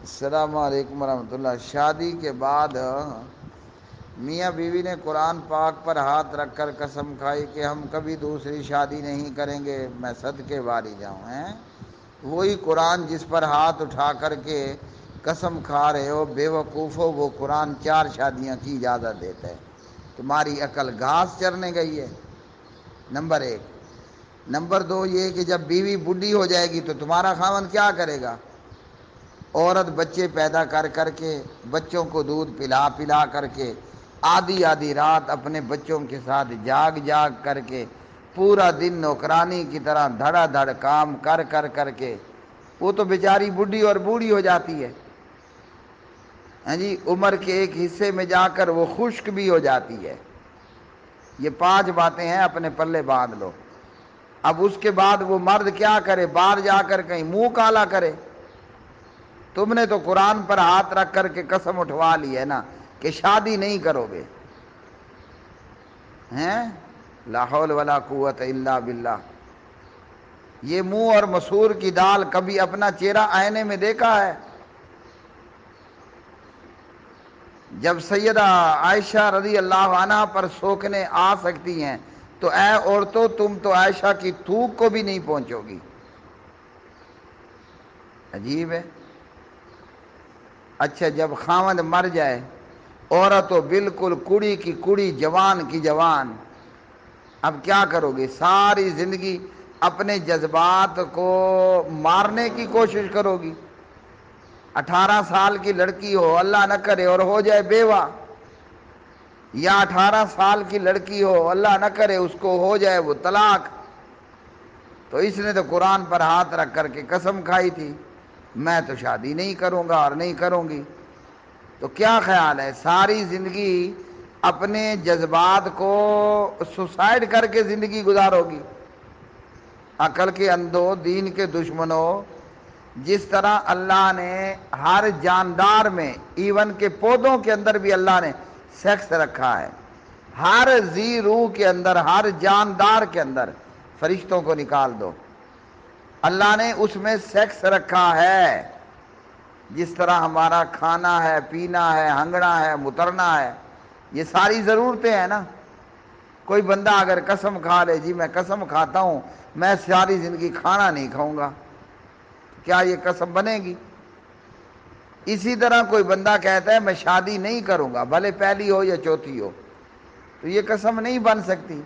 السلام علیکم ورحمۃ اللہ۔ شادی کے بعد میاں بیوی نے قرآن پاک پر ہاتھ رکھ کر قسم کھائی کہ ہم کبھی دوسری شادی نہیں کریں گے۔ میں صدقے باری جاؤں ہیں وہی قرآن جس پر ہاتھ اٹھا کر کے قسم کھا رہے ہو، بے وقوفو، وہ قرآن 4 شادیاں کی اجازت دیتا ہے۔ تمہاری عقل گھاس چرنے گئی ہے، نمبر 1۔ نمبر 2 یہ کہ جب بیوی بڈھی ہو جائے گی تو تمہارا خاوند کیا کرے گا؟ عورت بچے پیدا کر کر کے، بچوں کو دودھ پلا پلا کر کے، آدھی آدھی رات اپنے بچوں کے ساتھ جاگ جاگ کر کے، پورا دن نوکرانی کی طرح دھڑا دھڑ کام کر کر کر کے، وہ تو بیچاری بڈھی اور بوڑھی ہو جاتی ہے، ہاں جی، عمر کے ایک حصے میں جا کر وہ خشک بھی ہو جاتی ہے۔ یہ 5 باتیں ہیں، اپنے پلے باندھ لو۔ اب اس کے بعد وہ مرد کیا کرے؟ باہر جا کر کہیں منہ کالا کرے؟ تم نے تو قرآن پر ہاتھ رکھ کر کے قسم اٹھوا لی ہے نا کہ شادی نہیں کرو گے، ہیں؟ لا حول ولا قوت الا باللہ۔ یہ منہ اور مسور کی دال کبھی اپنا چہرہ آئینے میں دیکھا ہے؟ جب سیدہ عائشہ رضی اللہ عنہ پر سوکنے آ سکتی ہیں تو اے عورتوں، تم تو عائشہ کی تھوک کو بھی نہیں پہنچو گی۔ عجیب ہے۔ اچھا جب خاوند مر جائے، عورت تو بالکل کڑی کی کڑی، جوان کی جوان، اب کیا کرو گے؟ ساری زندگی اپنے جذبات کو مارنے کی کوشش کرو گی؟ 18 سال کی لڑکی ہو، اللہ نہ کرے، اور ہو جائے بیوہ، یا 18 سال کی لڑکی ہو، اللہ نہ کرے، اس کو ہو جائے وہ طلاق، تو اس نے تو قرآن پر ہاتھ رکھ کر کے قسم کھائی تھی میں تو شادی نہیں کروں گا اور نہیں کروں گی۔ تو کیا خیال ہے؟ ساری زندگی اپنے جذبات کو سوسائڈ کر کے زندگی گزارو گی؟ عقل کے اندھو، دین کے دشمنوں، جس طرح اللہ نے ہر جاندار میں، ایون کہ پودوں کے اندر بھی اللہ نے سیکس رکھا ہے، ہر ذی روح کے اندر، ہر جاندار کے اندر، فرشتوں کو نکال دو، اللہ نے اس میں سیکس رکھا ہے۔ جس طرح ہمارا کھانا ہے، پینا ہے، ہنگنا ہے، مترنا ہے، یہ ساری ضرورتیں ہیں نا۔ کوئی بندہ اگر قسم کھا لے، جی میں قسم کھاتا ہوں میں ساری زندگی کھانا نہیں کھاؤں گا، کیا یہ قسم بنے گی؟ اسی طرح کوئی بندہ کہتا ہے میں شادی نہیں کروں گا، بھلے پہلی ہو یا چوتھی ہو، تو یہ قسم نہیں بن سکتی۔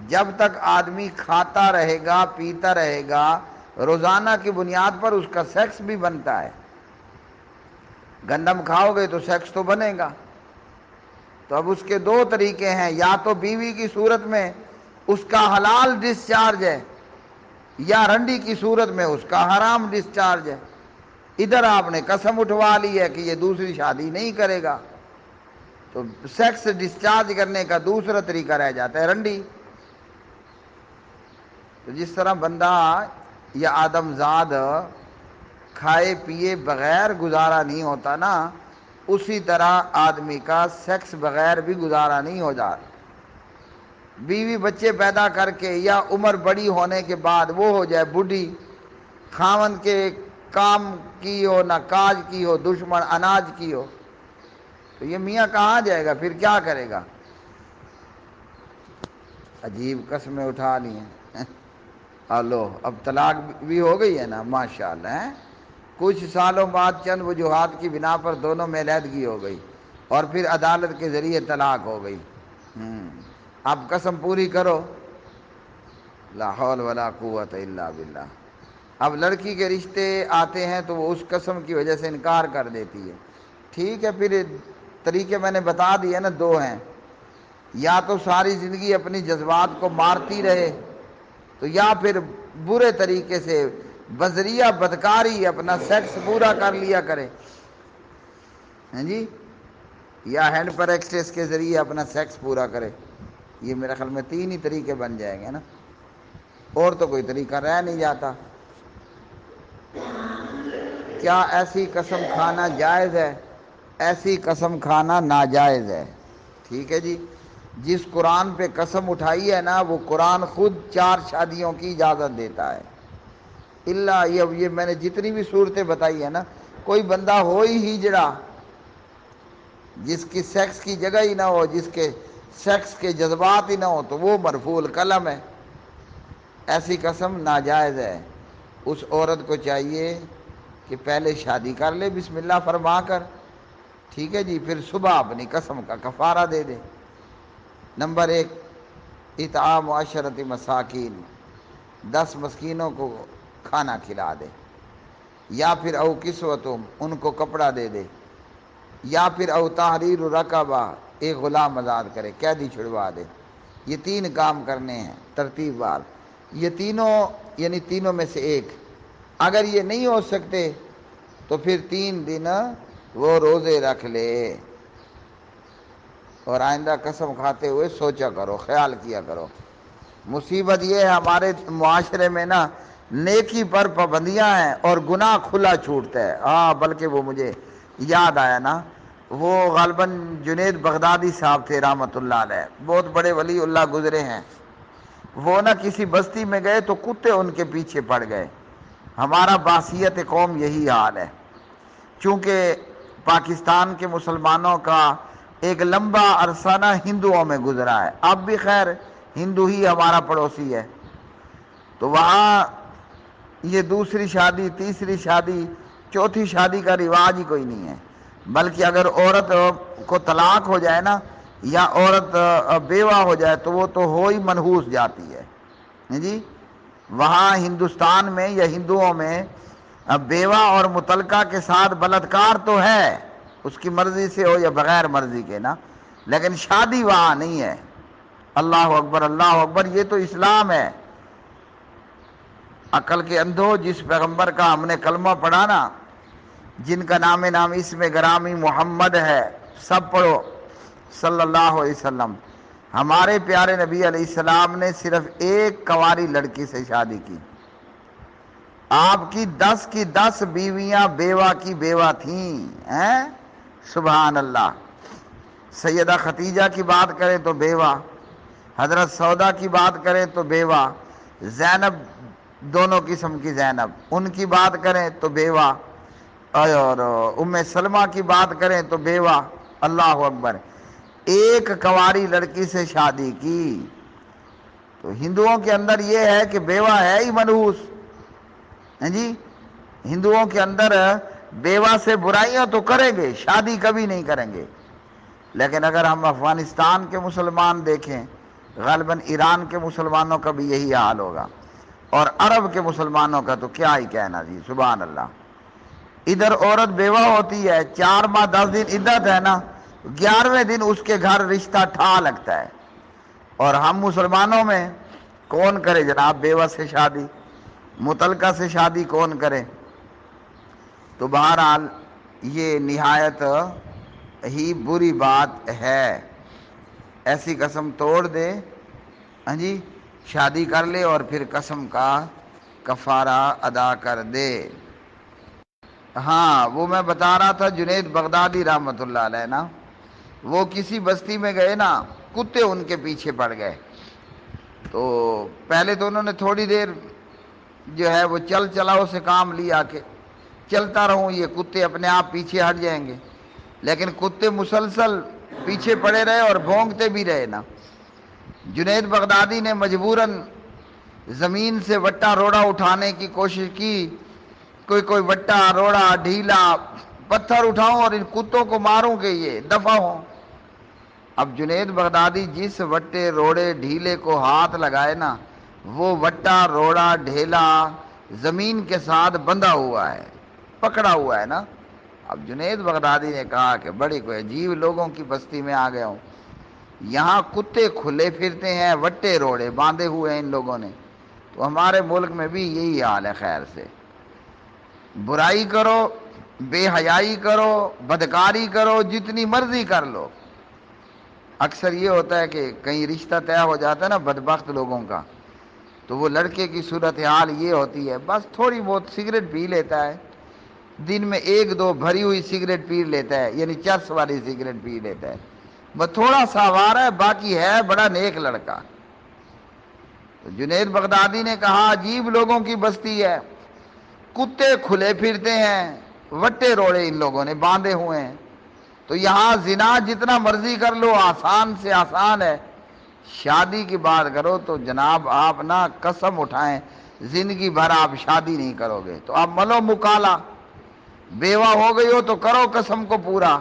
جب تک آدمی کھاتا رہے گا، پیتا رہے گا، روزانہ کی بنیاد پر اس کا سیکس بھی بنتا ہے۔ گندم کھاؤ گے تو سیکس تو بنے گا۔ تو اب اس کے 2 طریقے ہیں، یا تو بیوی کی صورت میں اس کا حلال ڈسچارج ہے، یا رنڈی کی صورت میں اس کا حرام ڈسچارج ہے۔ ادھر آپ نے قسم اٹھوا لی ہے کہ یہ دوسری شادی نہیں کرے گا، تو سیکس ڈسچارج کرنے کا دوسرا طریقہ رہ جاتا ہے رنڈی۔ تو جس طرح بندہ یا آدم زاد کھائے پیے بغیر گزارا نہیں ہوتا نا، اسی طرح آدمی کا سیکس بغیر بھی گزارا نہیں ہو جاتا۔ بیوی بچے پیدا کر کے یا عمر بڑی ہونے کے بعد وہ ہو جائے بڈھی، خاوند کے کام کی ہو نہ کاج کی ہو، دشمن اناج کی ہو، تو یہ میاں کہاں جائے گا؟ پھر کیا کرے گا؟ عجیب قسمیں اٹھا لی ہیں۔ لو اب طلاق بھی ہو گئی ہے نا، ماشاءاللہ ہیں؟ کچھ سالوں بعد چند وجوہات کی بنا پر دونوں میں علیحدگی ہو گئی اور پھر عدالت کے ذریعے طلاق ہو گئی۔ اب قسم پوری کرو، لا حول ولا قوت الا باللہ۔ اب لڑکی کے رشتے آتے ہیں تو وہ اس قسم کی وجہ سے انکار کر دیتی ہے، ٹھیک ہے، پھر طریقے میں نے بتا دیے نا، 2 ہیں، یا تو ساری زندگی اپنی جذبات کو مارتی رہے، تو یا پھر برے طریقے سے بذریعہ بدکاری اپنا سیکس پورا کر لیا کرے، ہیں جی، یا ہینڈ پر ایکسس کے ذریعے اپنا سیکس پورا کرے۔ یہ میرے خیال میں 3 ہی طریقے بن جائیں گے نا، اور تو کوئی طریقہ رہ نہیں جاتا۔ کیا ایسی قسم کھانا جائز ہے؟ ایسی قسم کھانا ناجائز ہے، ٹھیک ہے جی۔ جس قرآن پہ قسم اٹھائی ہے نا، وہ قرآن خود 4 شادیوں کی اجازت دیتا ہے۔ اللہ یہ میں نے جتنی بھی صورتیں بتائی ہیں نا، کوئی بندہ ہو ہی جڑا جس کی سیکس کی جگہ ہی نہ ہو، جس کے سیکس کے جذبات ہی نہ ہو، تو وہ مرفوع القلم ہے۔ ایسی قسم ناجائز ہے۔ اس عورت کو چاہیے کہ پہلے شادی کر لے بسم اللہ فرما کر، ٹھیک ہے جی، پھر صبح اپنی قسم کا کفارہ دے دے۔ نمبر 1، اطعام 10 مساکین، 10 مسکینوں کو کھانا کھلا دے، یا پھر او کسوتہم، ان کو کپڑا دے دے، یا پھر او تحریر رقبہ، ایک غلام آزاد کرے، قیدی چھڑوا دے۔ یہ 3 کام کرنے ہیں ترتیب وار۔ یہ تینوں یعنی تینوں میں سے ایک، اگر یہ نہیں ہو سکتے تو پھر 3 دن وہ روزے رکھ لے، اور آئندہ قسم کھاتے ہوئے سوچا کرو، خیال کیا کرو۔ مصیبت یہ ہے ہمارے معاشرے میں نا، نیکی پر پابندیاں ہیں اور گناہ کھلا چھوٹتا ہے۔ ہاں، بلکہ وہ مجھے یاد آیا نا، وہ غالباً جنید بغدادی صاحب تھے رحمۃ اللہ علیہ، بہت بڑے ولی اللہ گزرے ہیں۔ وہ نا کسی بستی میں گئے تو کتے ان کے پیچھے پڑ گئے۔ ہمارا باثیت قوم یہی حال ہے، چونکہ پاکستان کے مسلمانوں کا ایک لمبا عرصہ نا ہندوؤں میں گزرا ہے، اب بھی خیر ہندو ہی ہمارا پڑوسی ہے، تو وہاں یہ دوسری شادی، تیسری شادی، چوتھی شادی کا رواج ہی کوئی نہیں ہے، بلکہ اگر عورت کو طلاق ہو جائے نا، یا عورت بیوہ ہو جائے تو وہ تو ہو ہی منحوس جاتی ہے جی۔ وہاں ہندوستان میں یا ہندوؤں میں بیوہ اور متعلقہ کے ساتھ بلاత్کار تو ہے، اس کی مرضی سے ہو یا بغیر مرضی کے نا، لیکن شادی وہاں نہیں ہے۔ اللہ اکبر، اللہ اکبر، یہ تو اسلام ہے۔ عقل کے اندھو، جس پیغمبر کا ہم نے کلمہ پڑھا نا، جن کا نام اس میں گرامی محمد ہے، سب پڑھو صلی اللہ علیہ وسلم، ہمارے پیارے نبی علیہ السلام نے صرف ایک کنواری لڑکی سے شادی کی۔ آپ کی 10 کی 10 بیویاں بیوہ کی بیوہ تھیں، سبحان اللہ۔ سیدہ خدیجہ کی بات کریں تو بیوہ، حضرت سودا کی بات کریں تو بیوہ، زینب، دونوں قسم کی زینب، ان کی بات کریں تو بیوہ، اور ام سلمہ کی بات کریں تو بیوہ۔ اللہ اکبر، ایک کنواری لڑکی سے شادی کی۔ تو ہندوؤں کے اندر یہ ہے کہ بیوہ ہے ہی منحوس، جی، ہندوؤں کے اندر بیوہ سے برائیاں تو کریں گے، شادی کبھی نہیں کریں گے۔ لیکن اگر ہم افغانستان کے مسلمان دیکھیں، غالباً ایران کے مسلمانوں کا بھی یہی حال ہوگا، اور عرب کے مسلمانوں کا تو کیا ہی کہنا جی، سبحان اللہ۔ ادھر عورت بیوہ ہوتی ہے، 4 ماہ 10 دن عدت ہے نا، 11ویں دن اس کے گھر رشتہ ٹھا لگتا ہے، اور ہم مسلمانوں میں کون کرے جناب بیوہ سے شادی، متعلقہ سے شادی کون کرے؟ تو بہرحال یہ نہایت ہی بری بات ہے۔ ایسی قسم توڑ دے، ہاں جی، شادی کر لے اور پھر قسم کا کفارہ ادا کر دے۔ ہاں، وہ میں بتا رہا تھا جنید بغدادی رحمۃ اللہ علیہ نا، وہ کسی بستی میں گئے نا، کتے ان کے پیچھے پڑ گئے، تو پہلے تو انہوں نے تھوڑی دیر جو ہے وہ چلاؤ سے کام لیا کہ چلتا رہوں، یہ کتے اپنے آپ پیچھے ہٹ جائیں گے، لیکن کتے مسلسل پیچھے پڑے رہے اور بھونکتے بھی رہے نا۔ جنید بغدادی نے مجبوراً زمین سے وٹا روڑا اٹھانے کی کوشش کی، کوئی وٹا روڑا ڈھیلا پتھر اٹھاؤں اور ان کتوں کو ماروں کہ یہ دفع ہوں۔ اب جنید بغدادی جس وٹے روڑے ڈھیلے کو ہاتھ لگائے نا، وہ وٹا روڑا ڈھیلا زمین کے ساتھ بندھا ہوا ہے، پکڑا ہوا ہے نا۔ اب جنید بغدادی نے کہا کہ بڑی کوئی عجیب لوگوں کی بستی میں آ گیا ہوں، یہاں کتے کھلے پھرتے ہیں، وٹے روڑے باندھے ہوئے ہیں ان لوگوں نے، تو ہمارے ملک میں بھی یہی حال ہے۔ خیر سے برائی کرو، بے حیائی کرو، بدکاری کرو، جتنی مرضی کر لو۔ اکثر یہ ہوتا ہے کہ کہیں رشتہ طے ہو جاتا ہے نا بدبخت لوگوں کا، تو وہ لڑکے کی صورتحال یہ ہوتی ہے، بس تھوڑی بہت سگریٹ پی لیتا ہے، دن میں 1-2 بھری ہوئی سگریٹ پی لیتا ہے، یعنی چرس والی سگریٹ پی لیتا ہے، بس تھوڑا سا آوارہ ہے، باقی ہے بڑا نیک لڑکا۔ تو جنید بغدادی نے کہا عجیب لوگوں کی بستی ہے، کتے کھلے پھرتے ہیں، وٹے روڑے ان لوگوں نے باندھے ہوئے ہیں۔ تو یہاں زنا جتنا مرضی کر لو، آسان سے آسان ہے، شادی کی بات کرو تو جناب آپ نا قسم اٹھائیں زندگی بھر آپ شادی نہیں کرو گے۔ تو اب ملو مکالا، بیوہ ہو گئی ہو تو کرو قسم کو پورا،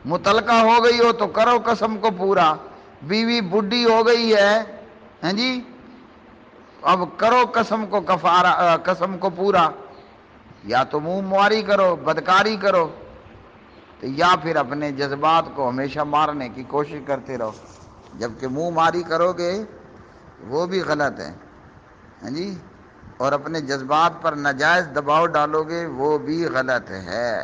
متعلقہ ہو گئی ہو تو کرو قسم کو پورا، بیوی بڈھی ہو گئی ہے ہیں جی، اب کرو قسم کو کفارہ، قسم کو پورا، یا تو منہ ماری کرو، بدکاری کرو، تو یا پھر اپنے جذبات کو ہمیشہ مارنے کی کوشش کرتے رہو۔ جبکہ منہ ماری کرو گے وہ بھی غلط ہے ہاں جی، اور اپنے جذبات پر ناجائز دباؤ ڈالو گے وہ بھی غلط ہے۔